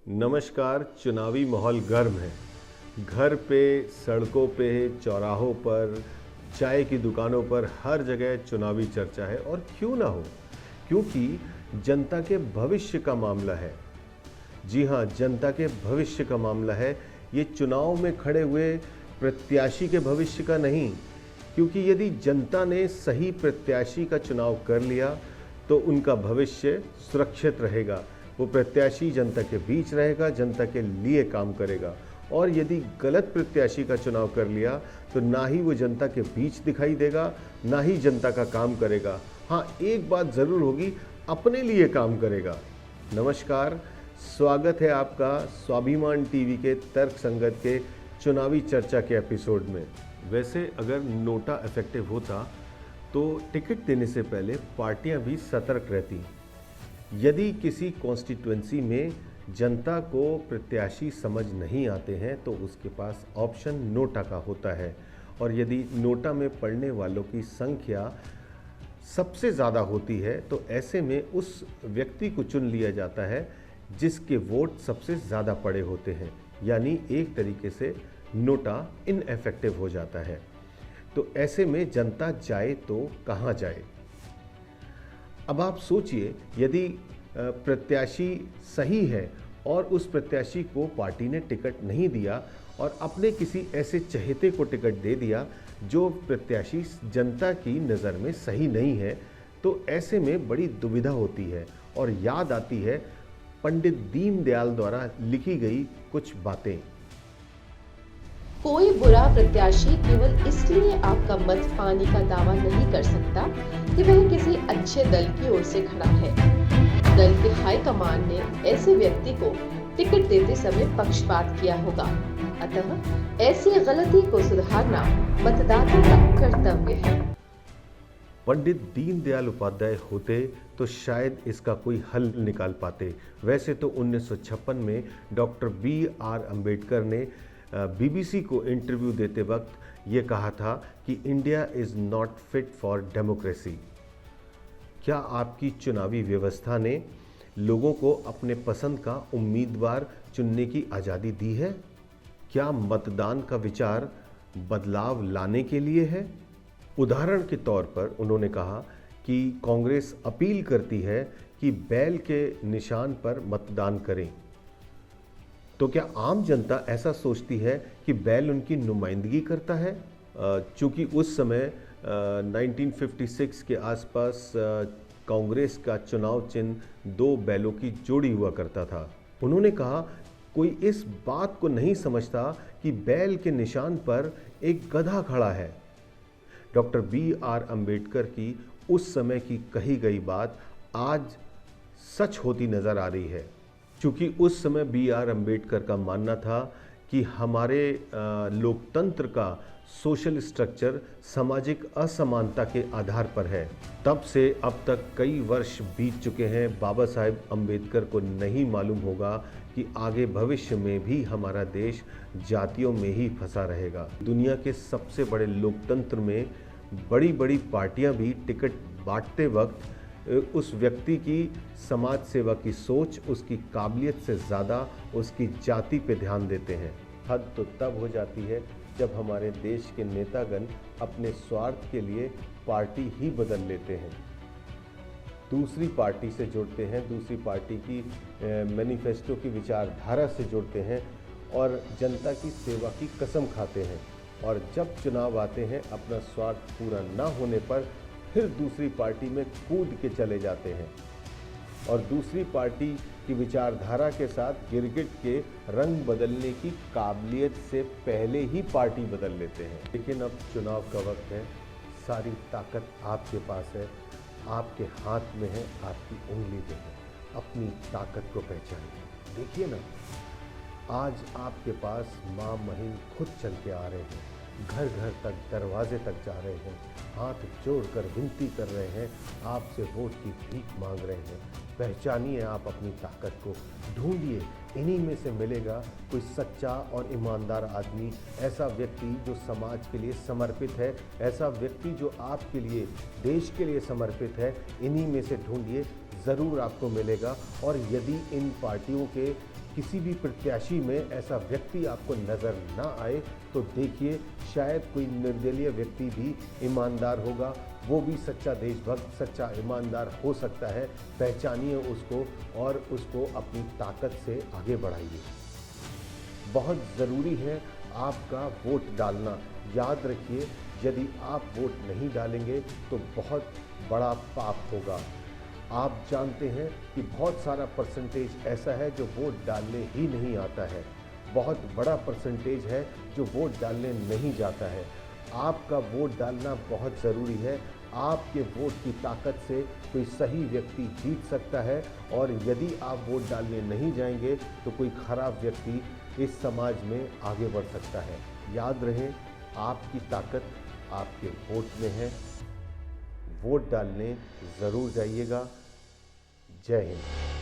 नमस्कार। चुनावी माहौल गर्म है। घर पे, सड़कों पे, चौराहों पर, चाय की दुकानों पर हर जगह चुनावी चर्चा है। और क्यों ना हो, क्योंकि जनता के भविष्य का मामला है। जी हाँ, जनता के भविष्य का मामला है। ये चुनाव में खड़े हुए प्रत्याशी के भविष्य का नहीं, क्योंकि यदि जनता ने सही प्रत्याशी का चुनाव कर लिया तो उनका भविष्य सुरक्षित रहेगा। वो प्रत्याशी जनता के बीच रहेगा, जनता के लिए काम करेगा। और यदि गलत प्रत्याशी का चुनाव कर लिया तो ना ही वो जनता के बीच दिखाई देगा, ना ही जनता का काम करेगा। हाँ, एक बात ज़रूर होगी, अपने लिए काम करेगा। नमस्कार, स्वागत है आपका स्वाभिमान टीवी के तर्क संगत के चुनावी चर्चा के एपिसोड में। वैसे अगर नोटा इफेक्टिव होता तो टिकट देने से पहले पार्टियां भी सतर्क रहती। यदि किसी कॉन्स्टिट्यूएंसी में जनता को प्रत्याशी समझ नहीं आते हैं तो उसके पास ऑप्शन नोटा का होता है। और यदि नोटा में पढ़ने वालों की संख्या सबसे ज़्यादा होती है तो ऐसे में उस व्यक्ति को चुन लिया जाता है जिसके वोट सबसे ज़्यादा पड़े होते हैं। यानी एक तरीके से नोटा इनएफेक्टिव हो जाता है। तो ऐसे में जनता जाए तो कहाँ जाए। अब आप सोचिए, यदि प्रत्याशी सही है और उस प्रत्याशी को पार्टी ने टिकट नहीं दिया और अपने किसी ऐसे चहेते को टिकट दे दिया जो प्रत्याशी जनता की नज़र में सही नहीं है, तो ऐसे में बड़ी दुविधा होती है। और याद आती है पंडित दीनदयाल द्वारा लिखी गई कुछ बातें। कोई बुरा प्रत्याशी केवल इसलिए आपका मत पाने का दावा नहीं कर सकता कि वह किसी अच्छे दल की ओर से खड़ा है। दल के हाईकमान ने ऐसे व्यक्ति को टिकट देते समय पक्षपात किया होगा। अतः ऐसी गलती को सुधारना मतदाता का कर्तव्य है। पंडित दीनदयाल उपाध्याय होते तो शायद इसका कोई हल निकाल पाते। वैसे तो 1956 में डॉक्टर B.R. अम्बेडकर ने BBC को इंटरव्यू देते वक्त ये कहा था कि India is not fit for democracy. क्या आपकी चुनावी व्यवस्था ने लोगों को अपने पसंद का उम्मीदवार चुनने की आज़ादी दी है? क्या मतदान का विचार बदलाव लाने के लिए है? उदाहरण के तौर पर उन्होंने कहा कि कांग्रेस अपील करती है कि बैल के निशान पर मतदान करें। तो क्या आम जनता ऐसा सोचती है कि बैल उनकी नुमाइंदगी करता है? चूँकि उस समय 1956 के आसपास कांग्रेस का चुनाव चिन्ह 2 बैलों की जोड़ी हुआ करता था। उन्होंने कहा, कोई इस बात को नहीं समझता कि बैल के निशान पर एक गधा खड़ा है। Doctor B.R. अम्बेडकर की उस समय की कही गई बात आज सच होती नज़र आ रही है। क्योंकि उस समय B.R. अम्बेडकर का मानना था कि हमारे लोकतंत्र का सोशल स्ट्रक्चर सामाजिक असमानता के आधार पर है। तब से अब तक कई वर्ष बीत चुके हैं। बाबा साहेब अम्बेडकर को नहीं मालूम होगा कि आगे भविष्य में भी हमारा देश जातियों में ही फंसा रहेगा। दुनिया के सबसे बड़े लोकतंत्र में बड़ी बड़ी पार्टियां भी टिकट बांटते वक्त उस व्यक्ति की समाज सेवा की सोच, उसकी काबिलियत से ज़्यादा उसकी जाति पे ध्यान देते हैं। हद तो तब हो जाती है जब हमारे देश के नेतागण अपने स्वार्थ के लिए पार्टी ही बदल लेते हैं, दूसरी पार्टी से जुड़ते हैं, दूसरी पार्टी की मैनिफेस्टो की विचारधारा से जुड़ते हैं और जनता की सेवा की कसम खाते हैं। और जब चुनाव आते हैं, अपना स्वार्थ पूरा ना होने पर फिर दूसरी पार्टी में कूद के चले जाते हैं और दूसरी पार्टी की विचारधारा के साथ गिरगिट के रंग बदलने की काबिलियत से पहले ही पार्टी बदल लेते हैं। लेकिन अब चुनाव का वक्त है, सारी ताकत आपके पास है, आपके हाथ में है, आपकी उंगली पे है। अपनी ताकत को पहचानिए। देखिए ना, आज आपके पास माँ महिम खुद चल के आ रहे हैं, घर घर तक, दरवाजे तक जा रहे हैं, हाथ जोड़कर विनती कर रहे हैं, आपसे वोट की भीख मांग रहे हैं। पहचानिए आप अपनी ताकत को, ढूंढिए, इन्हीं में से मिलेगा कोई सच्चा और ईमानदार आदमी, ऐसा व्यक्ति जो समाज के लिए समर्पित है, ऐसा व्यक्ति जो आपके लिए, देश के लिए समर्पित है। इन्हीं में से ढूंढिए, ज़रूर आपको मिलेगा। और यदि इन पार्टियों के किसी भी प्रत्याशी में ऐसा व्यक्ति आपको नज़र ना आए तो देखिए शायद कोई निर्दलीय व्यक्ति भी ईमानदार होगा, वो भी सच्चा देशभक्त, सच्चा ईमानदार हो सकता है। पहचानिए उसको और उसको अपनी ताकत से आगे बढ़ाइए। बहुत ज़रूरी है आपका वोट डालना। याद रखिए, यदि आप वोट नहीं डालेंगे तो बहुत बड़ा पाप होगा। आप जानते हैं कि बहुत सारा परसेंटेज ऐसा है जो वोट डालने ही नहीं आता है, बहुत बड़ा परसेंटेज है जो वोट डालने नहीं जाता है। आपका वोट डालना बहुत ज़रूरी है। आपके वोट की ताकत से कोई सही व्यक्ति जीत सकता है और यदि आप वोट डालने नहीं जाएंगे तो कोई खराब व्यक्ति इस समाज में आगे बढ़ सकता है। याद रहे, आपकी ताकत आपके वोट में है। वोट डालने ज़रूर जाइएगा। जय हिंद।